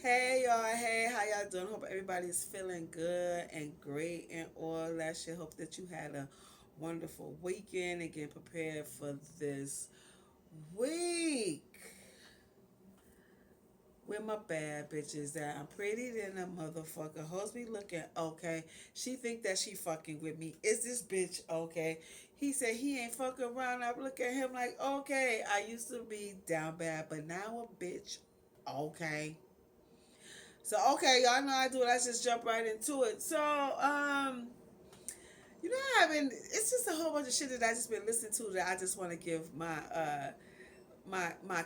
Hey y'all, hey, how y'all doing? Hope everybody's feeling good and great and all that shit. Hope that you had a wonderful weekend and get prepared for this week. Where my bad bitches at? I'm pretty than a motherfucker. Hoes be looking okay. She think that she fucking with me. Is this bitch okay? He said he ain't fucking around. I look at him like, okay, I used to be down bad, but now a bitch. Okay. So okay, y'all know I do it. Let's just jump right into it. So, I haven't. It's just a whole bunch of shit that I just been listening to that I just want to give my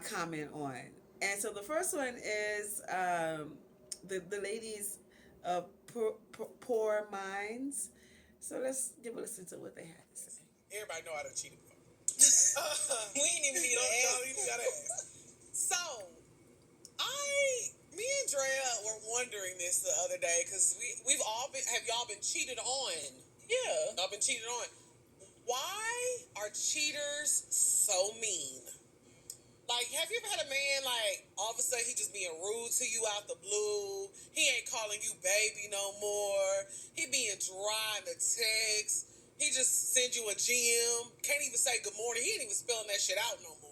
comment on. And so the first one is the ladies of poor minds. So let's give a listen to what they had to say. Everybody know I done cheated before. We ain't even need to ask. Don't even gotta ask. So, me and Drea were wondering this the other day because we've all been. Have y'all been cheated on? Yeah, y'all been cheated on. Why are cheaters so mean? Like, have you ever had a man, like, all of a sudden he just being rude to you out the blue? He ain't calling you baby no more. He being dry in the text. He just sends you a GM. Can't even say good morning. He ain't even spelling that shit out no more.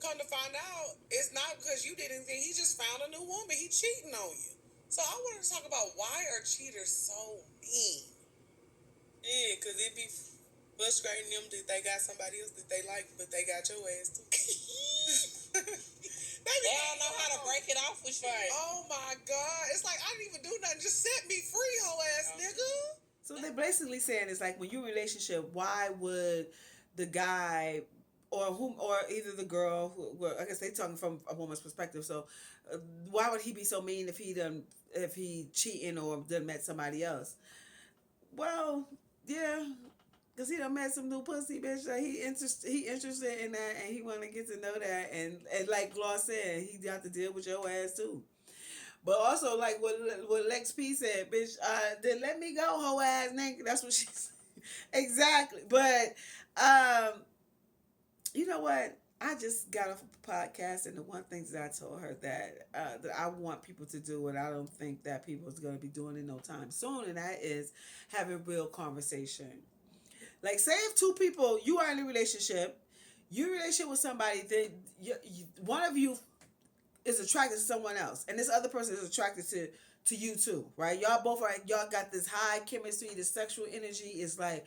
Come to find out, it's not because you did anything. He just found a new woman. He cheating on you. So I wanted to talk about why are cheaters so mean? Yeah, because it be frustrating them that they got somebody else that they like, but they got your ass too. Baby, they don't know how to break it off with you. Oh my God. It's like, I didn't even do nothing. Just set me free, hoe ass nigga. So they're basically saying it's like when you're in a relationship, why would the guy or either the girl well, I guess they talking from a woman's perspective. So why would he be so mean if he cheating or done met somebody else? Well, yeah, because he done met some new pussy bitch that he interested in that and he want to get to know that and like Gloss said, he got to deal with your ass too. But also, like what Lex P said, bitch, then let me go, hoe ass nigga. That's what she said. Exactly. But, you know what? I just got off a podcast, and the one thing that I told her that I want people to do, and I don't think that people is going to be doing it no time soon, and that is having real conversation. Like, say if two people, you are in a relationship, you're in a relationship with somebody, that one of you is attracted to someone else, and this other person is attracted to you too, right? Y'all got this high chemistry. The sexual energy is like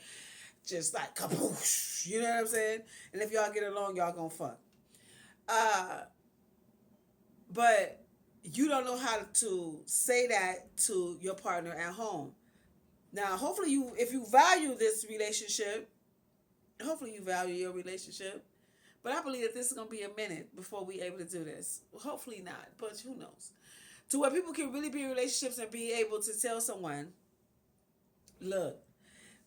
just like kaboosh. You know what I'm saying? And if y'all get along, y'all gonna fuck. Uh, but you don't know how to say that to your partner at home. Now, hopefully, if you value this relationship, hopefully you value your relationship. But I believe that this is gonna be a minute before we able to do this. Hopefully not, but who knows? To where people can really be in relationships and be able to tell someone, look,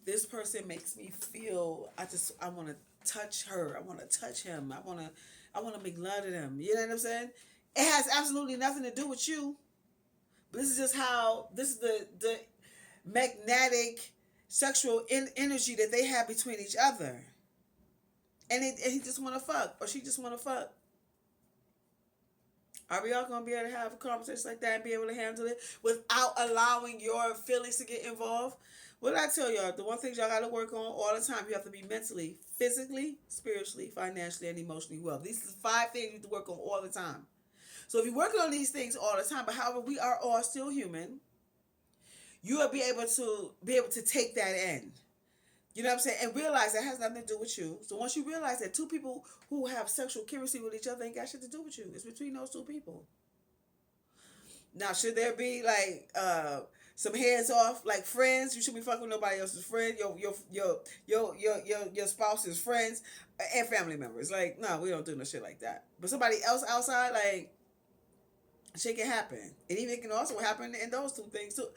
this person makes me feel I want to touch her, I want to touch him, I want to make love to them. You know what I'm saying? It has absolutely nothing to do with you. But this is just how this is the magnetic sexual energy that they have between each other. And he just want to fuck or she just want to fuck. Are we all gonna be able to have a conversation like that and be able to handle it without allowing your feelings to get involved? What did I tell y'all? The one thing y'all gotta work on all the time, you have to be mentally, physically, spiritually, financially, and emotionally well. These are 5 things you have to work on all the time. So if you're working on these things all the time, but however we are all still human, you will be able to take that in. You know what I'm saying? And realize that has nothing to do with you. So once you realize that two people who have sexual chemistry with each other ain't got shit to do with you. It's between those two people. Now, should there be like some hands off, like friends? You should be fucking with nobody else's friend, your spouse's friends and family members. Like, no, we don't do no shit like that. But somebody else outside, like, shit can happen, and even it can also happen in those two things too.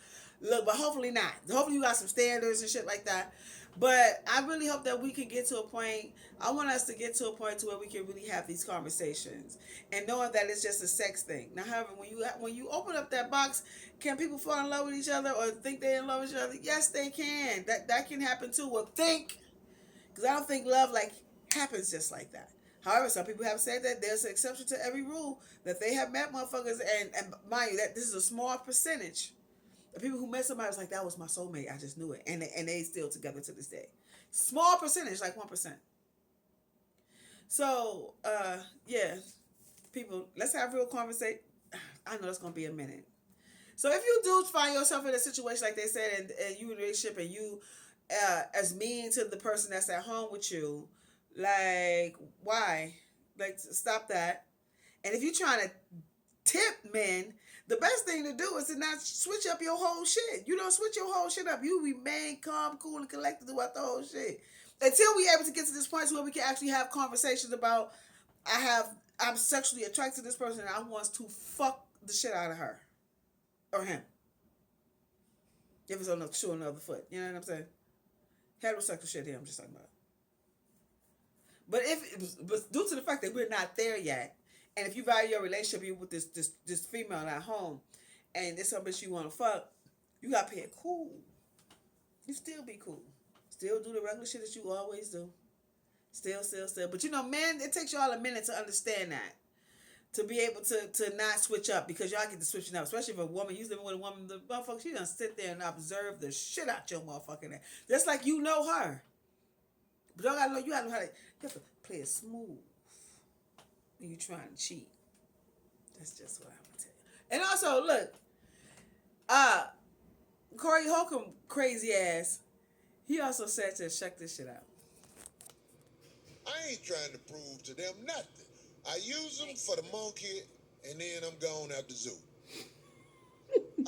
Look, but hopefully not. Hopefully you got some standards and shit like that. But I really hope that we can get to a point. I want us to get to a point to where we can really have these conversations and knowing that it's just a sex thing. Now, however, when you open up that box, can people fall in love with each other or think they're in love with each other? Yes, they can. That can happen too. Well, think, because I don't think love like happens just like that. However, some people have said that there's an exception to every rule, that they have met motherfuckers, and mind you, that this is a small percentage. The people who met somebody was like, that was my soulmate. I just knew it. And they still together to this day. Small percentage, like 1%. So, yeah, people, let's have real conversation. I know it's going to be a minute. So if you do find yourself in a situation like they said, and you in a relationship, and you as mean to the person that's at home with you, like, why? Like, stop that. And if you're trying to tip men, the best thing to do is to not switch up your whole shit. You don't switch your whole shit up. You remain calm, cool, and collected throughout the whole shit. Until we able to get to this point where we can actually have conversations about, I'm sexually attracted to this person and I want to fuck the shit out of her. Or him. If it's on the shoe on the other foot. You know what I'm saying? Heterosexual shit here I'm just talking about. But due to the fact that we're not there yet, and if you value your relationship, you with this female at home, and there's some bitch you want to fuck, you got to play it cool. You still be cool. Still do the regular shit that you always do. Still. But you know, man, it takes y'all a minute to understand that. To be able to not switch up, because y'all get to switching up. Especially if a woman, you living with a woman, the motherfucker, she done sit there and observe the shit out your motherfucking ass. Just like you know her. But y'all gotta know, you gotta know how to, you have to play it smooth when you trying to cheat. That's just what I'm gonna tell you. And also, look, Corey Holcomb, crazy ass, he also said to check this shit out. I ain't trying to prove to them nothing. I use them for the monkey, and then I'm gone out the zoo.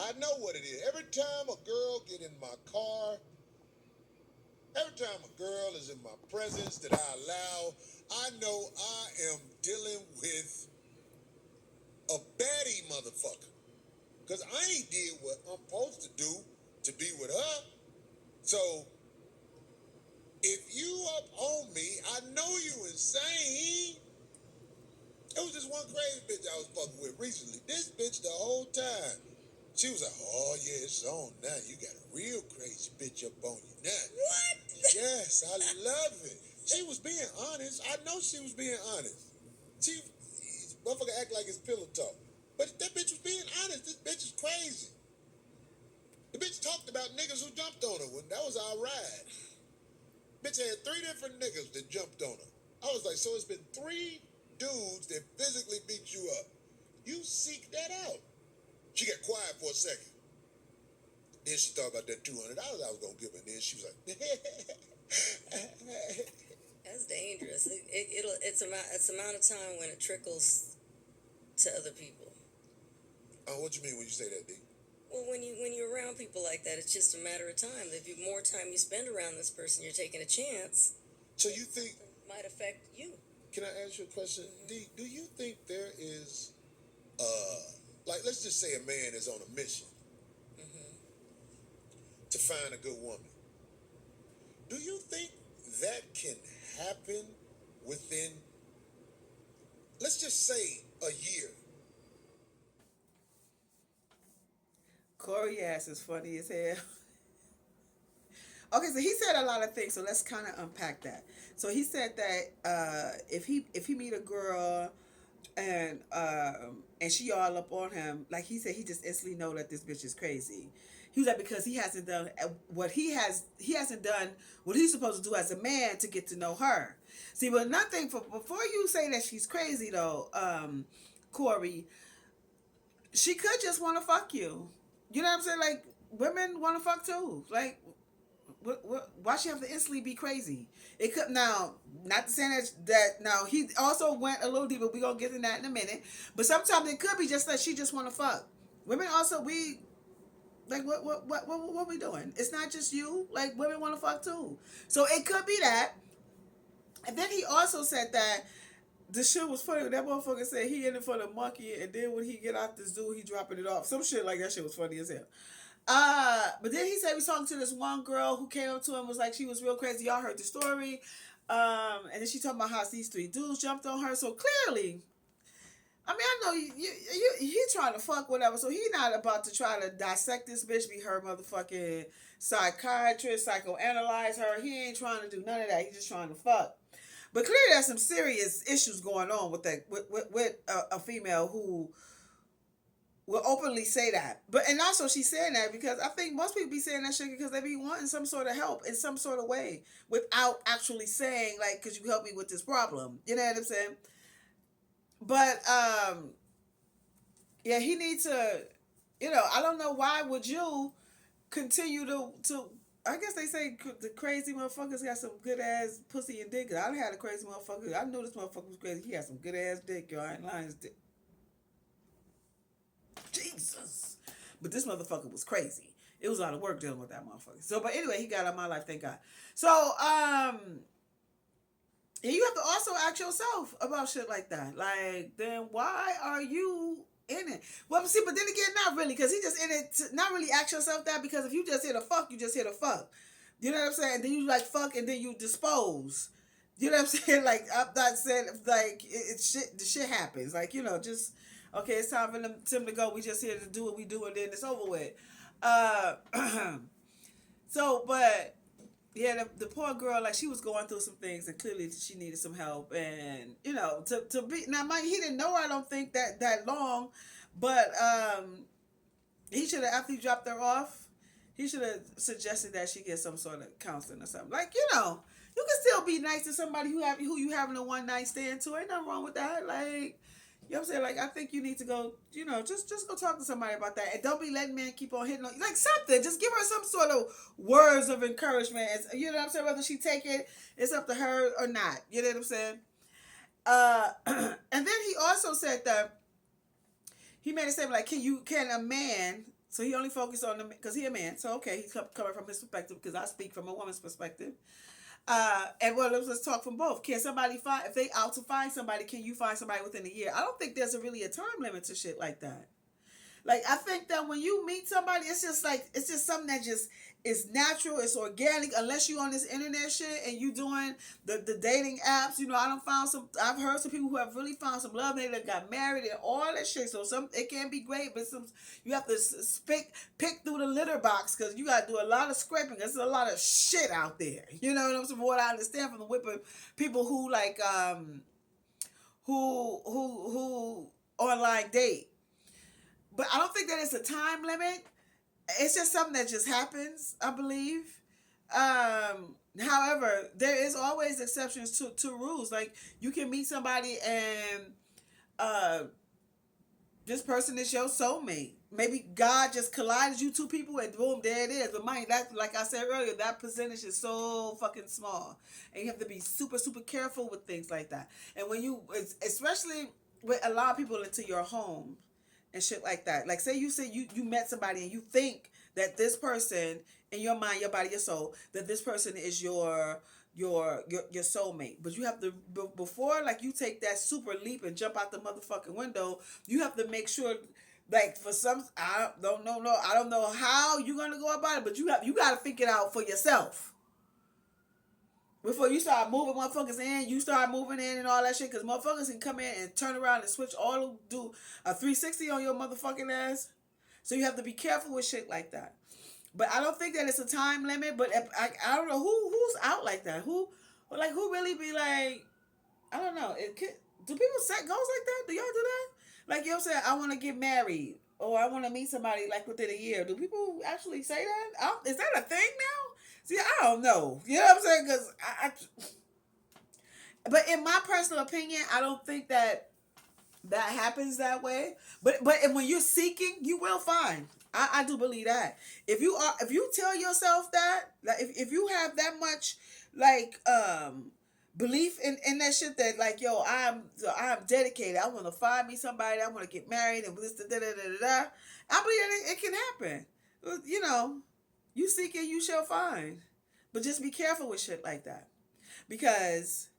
I know what it is. Every time a girl get in my car, every time a girl is in my presence that I allow, I know I am dealing with a baddie motherfucker. Because I ain't did what I'm supposed to do to be with her. So, if you up on me, I know you insane. It was this one crazy bitch I was fucking with recently. This bitch the whole time, she was like, oh yeah, it's on now. You got a real crazy bitch up on you now. What? Yes, I love it. She was being honest. I know she was being honest. She, motherfucker act like it's pillow talk. But that bitch was being honest. This bitch is crazy. The bitch talked about niggas who jumped on her when that was our ride. Bitch had 3 different niggas that jumped on her. I was like, so it's been 3 dudes that physically beat you up. You seek that out. She got quiet for a second. Then she thought about that $200 I was gonna give her. And then she was like, That's dangerous. It's amount of time when it trickles to other people. oh, what you mean when you say that, D? Well, when you're around people like that, it's just a matter of time. The more time you spend around this person, you're taking a chance. So you think it might affect you. Can I ask you a question? Mm-hmm. D, do you think there is, like, let's just say a man is on a mission to find a good woman. Do you think that can happen within, let's just say, a year? Corey ass is funny as hell. Okay, so he said a lot of things, so let's kind of unpack that. So he said that if he meet a girl and she all up on him, like he said, he just instantly know that this bitch is crazy. He was like, because he hasn't done what he hasn't done what he's supposed to do as a man to get to know her. See, but nothing before you say that she's crazy though, Corey, she could just want to fuck you. You know what I'm saying? Like, women want to fuck too. Like, why she have to instantly be crazy? It could now, not to say that now he also went a little deeper. We're gonna get to that in a minute. But sometimes it could be just that she just want to fuck. Women also, we like what we doing? It's not just you. Like, women want to fuck too. So it could be that. And then he also said that the shit was funny. That motherfucker said he in it for the monkey, and then when he get out the zoo, he dropping it off. Some shit like that. Shit was funny as hell. But then he said he was talking to this one girl who came up to him, was like, she was real crazy. Y'all heard the story. And then she talking about how these 3 dudes jumped on her. So clearly, I mean, I know he trying to fuck whatever. So he not about to try to dissect this bitch, be her motherfucking psychiatrist, psychoanalyze her. He ain't trying to do none of that. He just trying to fuck. But clearly, there's some serious issues going on with that with a female who will openly say that. But and also she's saying that because I think most people be saying that shit because they be wanting some sort of help in some sort of way without actually saying like, "Could you help me with this problem?" You know what I'm saying? But yeah, he needs to. You know, I don't know why would you continue to. I guess they say the crazy motherfuckers got some good ass pussy and dick. I done had a crazy motherfucker. I knew this motherfucker was crazy. He had some good ass dick, yo. I ain't lying. His dick. Jesus. But this motherfucker was crazy. It was a lot of work dealing with that motherfucker. So, but anyway, he got out of my life, thank God. So, and you have to also ask yourself about shit like that. Like, then why are you in it? Well, see, but then again, not really, because he just in it to not really ask yourself that, because if you just hit a fuck, you just hit a fuck. You know what I'm saying? And then you like fuck and then you dispose. You know what I'm saying? Like, I'm not saying, like, it's shit, the shit happens. Like, you know, just, okay, it's time for them to go. We just here to do what we do and then it's over with. So, but yeah, the poor girl, like she was going through some things and clearly she needed some help. And, you know, to be, now mind he didn't know her, I don't think that long, but he should have, after he dropped her off, he should have suggested that she get some sort of counseling or something. Like, you know, you can still be nice to somebody who you having a one night stand to. Ain't nothing wrong with that. Like, you know what I'm saying? Like, I think you need to go, you know, just go talk to somebody about that. And don't be letting men keep on hitting on you. Like, something. Just give her some sort of words of encouragement. You know what I'm saying? Whether she take it, it's up to her or not. You know what I'm saying? And then he also said that he made a statement like, can a man, so he only focused on the, because he a man, so okay, he's coming from his perspective, because I speak from a woman's perspective. And well, let's talk from both. Can somebody find, if they out to find somebody, can you find somebody within a year? I don't think there's really a time limit to shit like that. Like, I think that when you meet somebody, it's just like, it's just something that just is natural, it's organic, unless you on this internet shit and you doing the dating apps. You know, I've heard some people who have really found some love, they got married and all that shit. So it can be great, but you have to pick through the litter box, because you got to do a lot of scraping. There's a lot of shit out there. You know what I'm saying? From what I understand from the whipping people who like, who online date. But I don't think that it's a time limit. It's just something that just happens, I believe. However, there is always exceptions to rules. Like, you can meet somebody and this person is your soulmate. Maybe God just collided you two people and boom, there it is. But mind, that, like I said earlier, that percentage is so fucking small. And you have to be super, super careful with things like that. And when you, especially with a lot of people into your home and shit like that. Like, say you met somebody and you think that this person, in your mind, your body, your soul, that this person is your soulmate. But you have to, before like you take that super leap and jump out the motherfucking window, you have to make sure, like, for some, I don't know how you're gonna go about it, but you gotta figure it out for yourself. Before you start moving motherfuckers in, you start moving in and all that shit, because motherfuckers can come in and turn around and switch all, do a 360 on your motherfucking ass. So you have to be careful with shit like that. But I don't think that it's a time limit, but I don't know who's out like that. Who really be like, I don't know. Do people set goals like that? Do y'all do that? Like, you know what I'm saying? I want to get married, or I want to meet somebody like within a year. Do people actually say that? Is that a thing now? See, I don't know. You know what I'm saying? Because but in my personal opinion, I don't think that happens that way. But when you're seeking, you will find. I do believe that. If you tell yourself that, like, if you have that much like belief in that shit, that like, yo, I'm dedicated. I want to find me somebody. I want to get married and this da da da da da. I believe it can happen. You know, you seek it, you shall find. But just be careful with shit like that, because,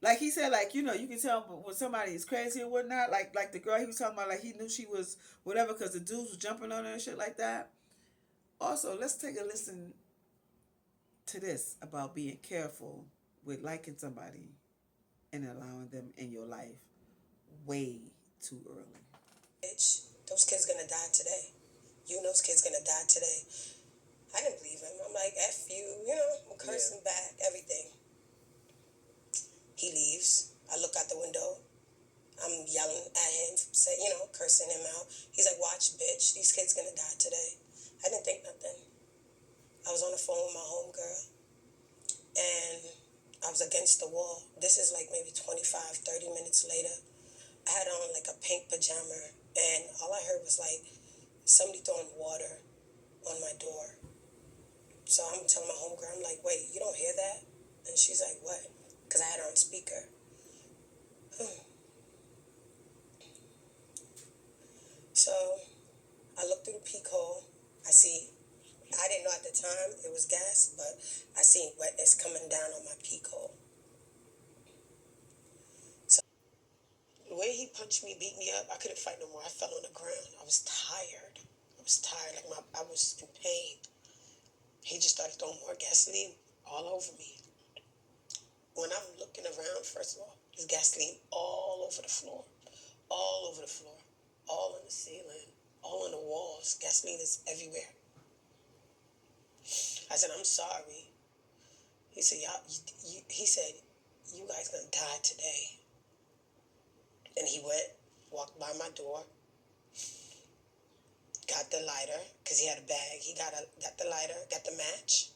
like he said, like, you know, you can tell when somebody is crazy or whatnot. Like the girl he was talking about, like, he knew she was whatever because the dudes was jumping on her and shit like that. Also, let's take a listen to this about being careful with liking somebody and allowing them in your life way too early. Bitch, those kids gonna die today. You know those kids gonna die today. I didn't believe him. I'm like, F you, you know, I'm cursing back, everything. He leaves. I look out the window. I'm yelling at him, cursing him out. He's like, watch, bitch. These kids gonna die today. I didn't think nothing. I was on the phone with my homegirl, and I was against the wall. This is like maybe 25, 30 minutes later. I had on like a pink pajama, and all I heard was like somebody throwing water on my door. So I'm telling my homegirl, I'm like, wait, you don't hear that? And she's like, what? Because I had her on speaker. So I look through the peek hole. I didn't know at the time it was gas, but I seen wetness coming down on my peek hole. So the way he punched me, beat me up, I couldn't fight no more. I fell on the ground. I was tired. I was in pain. He just started throwing more gasoline all over me. When I'm looking around, first of all, there's gasoline all over the floor. All over the floor. All on the ceiling. All on the walls. Gasoline is everywhere. I said, I'm sorry. He said, you guys gonna die today. And he walked by my door, got the lighter, because he had a bag. He got the lighter, got the match.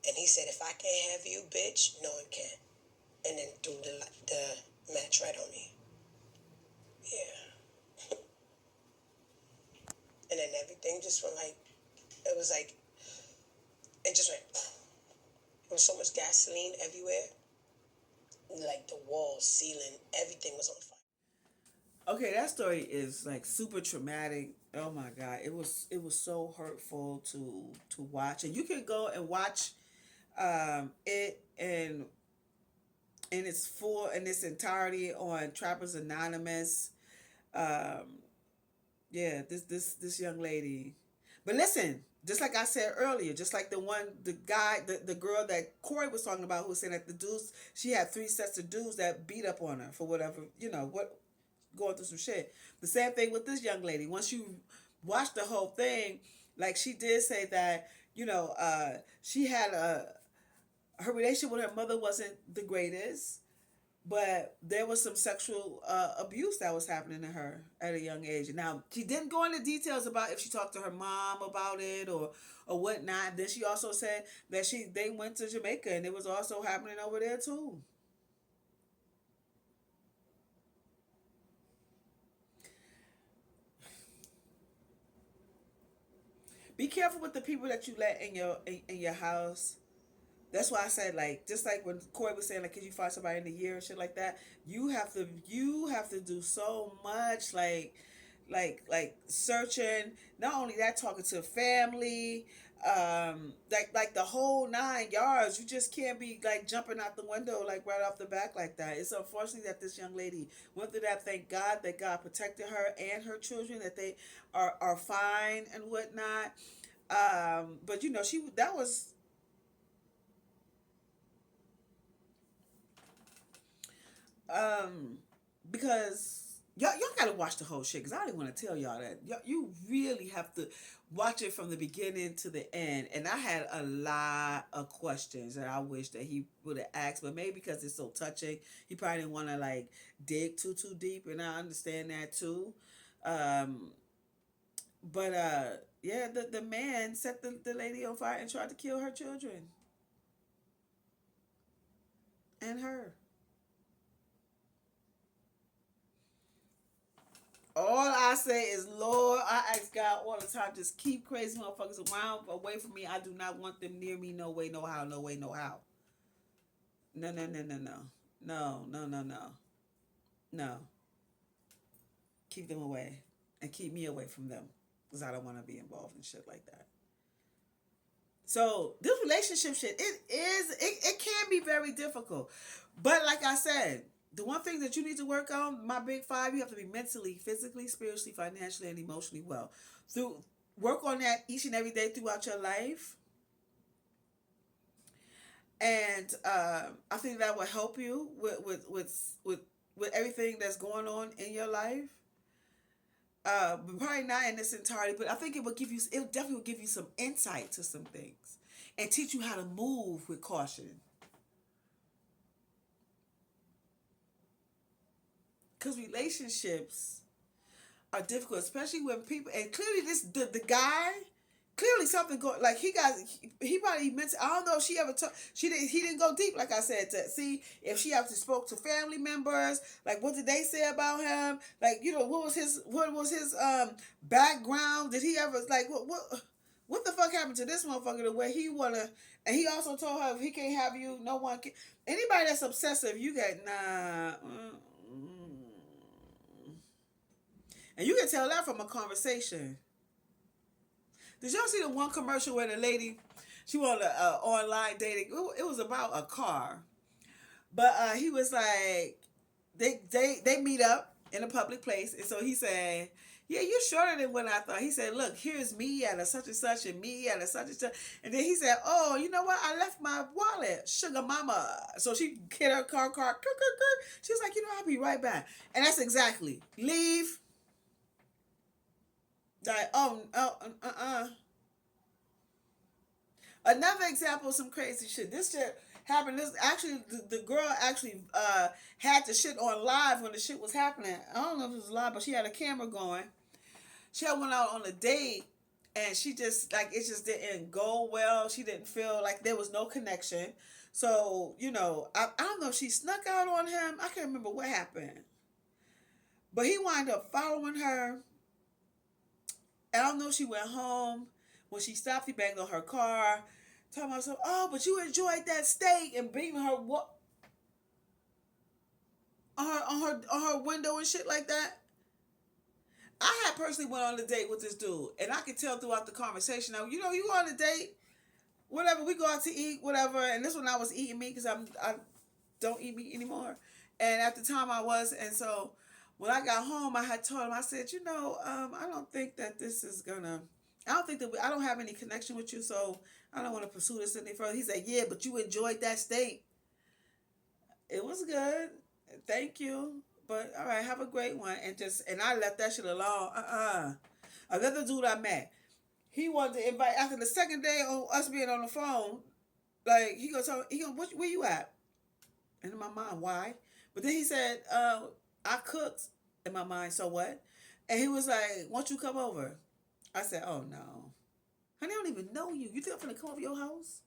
And he said, if I can't have you, bitch, no one can. And then threw the match right on me. Yeah. And then everything just went it just went. There was so much gasoline everywhere. Like the walls, ceiling, everything was on fire. Okay, that story is like super traumatic. Oh my god, it was so hurtful to watch, and you can go and watch it in its entirety on Trappers Anonymous. Um, yeah, this young lady. But listen, just like I said earlier, just like the girl that Corey was talking about, who said that the dudes, she had three sets of dudes that beat up on her for whatever, going through some shit. The same thing with this young lady. Once you watch the whole thing, like she did say that, she had her relationship with her mother wasn't the greatest, but there was some sexual abuse that was happening to her at a young age. Now, she didn't go into details about if she talked to her mom about it or whatnot. Then she also said that they went to Jamaica and it was also happening over there too. Be careful with the people that you let in your house. That's why I said, like, just like when Corey was saying, like, could you find somebody in a year and shit like that? You have to do so much, like searching. Not only that, talking to family, like the whole 9 yards. You just can't be like jumping out the window like right off the back like that. It's unfortunate that this young lady went through that. Thank God that God protected her and her children, that they are fine and whatnot. But that was because y'all gotta watch the whole shit, because I didn't want to tell y'all that. You really have to watch it from the beginning to the end. And I had a lot of questions that I wish that he would have asked, but maybe because it's so touching, he probably didn't want to like dig too deep, and I understand that too. um but yeah, the man set the lady on fire and tried to kill her children and her. All I say is, Lord, I ask God all the time, just keep crazy motherfuckers around, away from me. I do not want them near me. No way, no how, no way, no how. No, no, no, no, no. No, no, no, no. No. Keep them away. And keep me away from them. Because I don't want to be involved in shit like that. So, this relationship shit, it can be very difficult. But like I said, the one thing that you need to work on, my big five, you have to be mentally, physically, spiritually, financially, and emotionally well. Work on that each and every day throughout your life, and I think that will help you with everything that's going on in your life. But probably not in its entirety, but I think it definitely will give you some insight to some things, and teach you how to move with caution. because relationships are difficult, especially when people, and clearly the guy, clearly something going, like he probably meant to, I don't know if she ever told, he didn't go deep, like I said, to see if she actually spoke to family members, like what did they say about him, like, what was his background, did he ever, like, what the fuck happened to this motherfucker the way he wanna, and he also told her if he can't have you, no one can, anybody that's obsessive, you get, nah, and you can tell that from a conversation. Did y'all see the one commercial where the lady, she was on online dating? It was about a car, but he was like, they meet up in a public place, and so he said, "Yeah, you're shorter than what I thought." He said, "Look, here's me at a such and such, and me at a such and such," and then he said, "Oh, you know what? I left my wallet, sugar mama." So she hit her car. She was like, "I'll be right back," and that's exactly leave. Like, Another example of some crazy shit. This shit happened. This actually, the girl actually had the shit on live when the shit was happening. I don't know if it was live, but she had a camera going. She had went out on a date, and she just, like, it just didn't go well. She didn't feel like there was no connection. So, I don't know if she snuck out on him. I can't remember what happened. But he wound up following her. I don't know if she went home. When she stopped, he banged on her car, talking about something. "Oh, but you enjoyed that steak," and beating her on her window and shit like that. I had personally went on a date with this dude, and I could tell throughout the conversation. Now, you go on a date, whatever, we go out to eat, whatever. And this one I was eating meat because I don't eat meat anymore. And at the time I was, and so when I got home, I had told him, I said, I don't think that this is gonna. I don't think that I don't have any connection with you, so I don't want to pursue this any further. He said, "Yeah, but you enjoyed that steak. It was good. Thank you. But all right, have a great one." And I left that shit alone. Another dude I met, he wanted to invite after the second day of us being on the phone. Like, he goes, "Where you at?" And in my mind, why? But then he said, "I cooked." In my mind, so what? And he was like, "Won't you come over?" I said, "Oh no, honey, I don't even know you. You think I'm gonna come over your house?"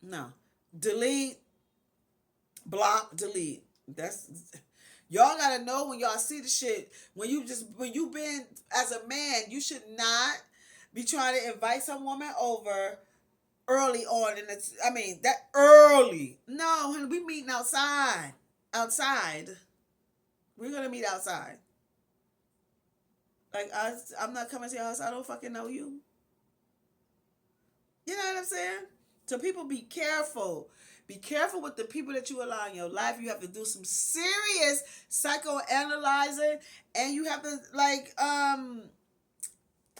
No. Delete. Block. Delete. That's, y'all gotta know when y'all see the shit. When you been as a man, you should not be trying to invite some woman over early on, and that early. No, honey, we meeting outside. Outside. We're gonna meet outside. Like, I'm not coming to your house. I don't fucking know you. You know what I'm saying? So people, be careful. Be careful with the people that you allow in your life. You have to do some serious psychoanalyzing, and you have to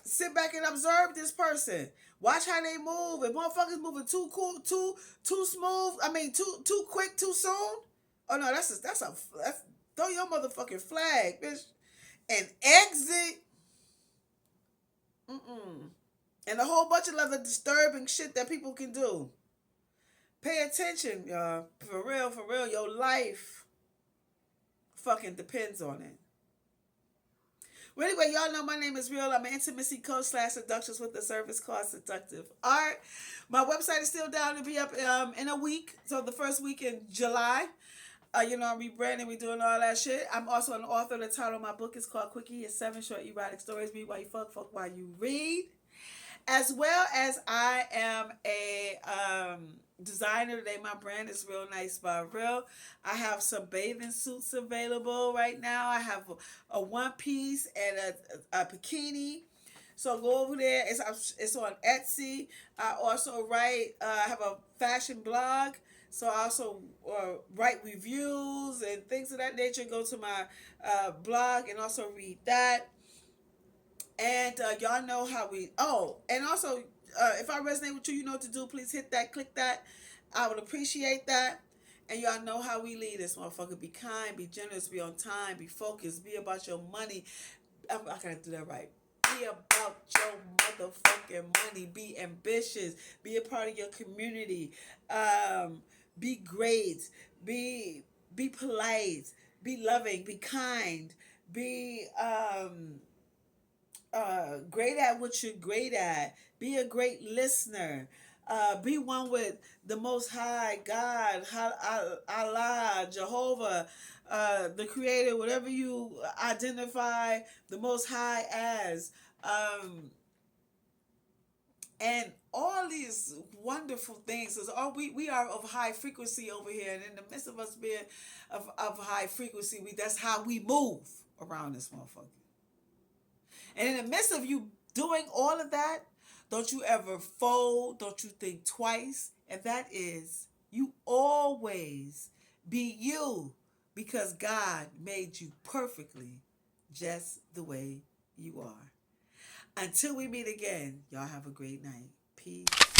sit back and observe this person. Watch how they move. If motherfuckers moving too cool, too smooth. Too quick, too soon. Oh no, that's throw your motherfucking flag, bitch, and exit. And a whole bunch of other disturbing shit that people can do. Pay attention, y'all. For real, your life fucking depends on it. Well, anyway, y'all know my name is Real. I'm an intimacy coach / seductress with a service called Seductive Art. My website is still down to be up in a week. So the first week in July. I'm rebranding, we doing all that shit. I'm also an author. The title of my book is called Quickie. It's 7 short erotic stories. Read while you fuck while you read. As well as I am a designer today. My brand is Real Nice by Real. I have some bathing suits available right now. I have a one piece and a bikini. So go over there. It's on Etsy. I also I have a fashion blog. So I also write reviews and things of that nature. Go to my blog and also read that. And y'all know how we... Oh, and also, if I resonate with you, you know what to do. Please hit that, click that. I would appreciate that. And y'all know how we lead this motherfucker. Be kind, be generous, be on time, be focused, be about your money. I gotta do that right. Be about your motherfucking money. Be ambitious. Be a part of your community. Be great. Be polite. Be loving, be kind, be great at what you're great at. Be a great listener. Be one with the Most High, God, Allah, Jehovah, the Creator, whatever you identify the Most High as. And all these wonderful things is all we are of high frequency over here, and in the midst of us being of high frequency, that's how we move around this motherfucker. And in the midst of you doing all of that, don't you ever fold, don't you think twice, and that is you always be you, because God made you perfectly just the way you are. Until we meet again, y'all have a great night. Peace.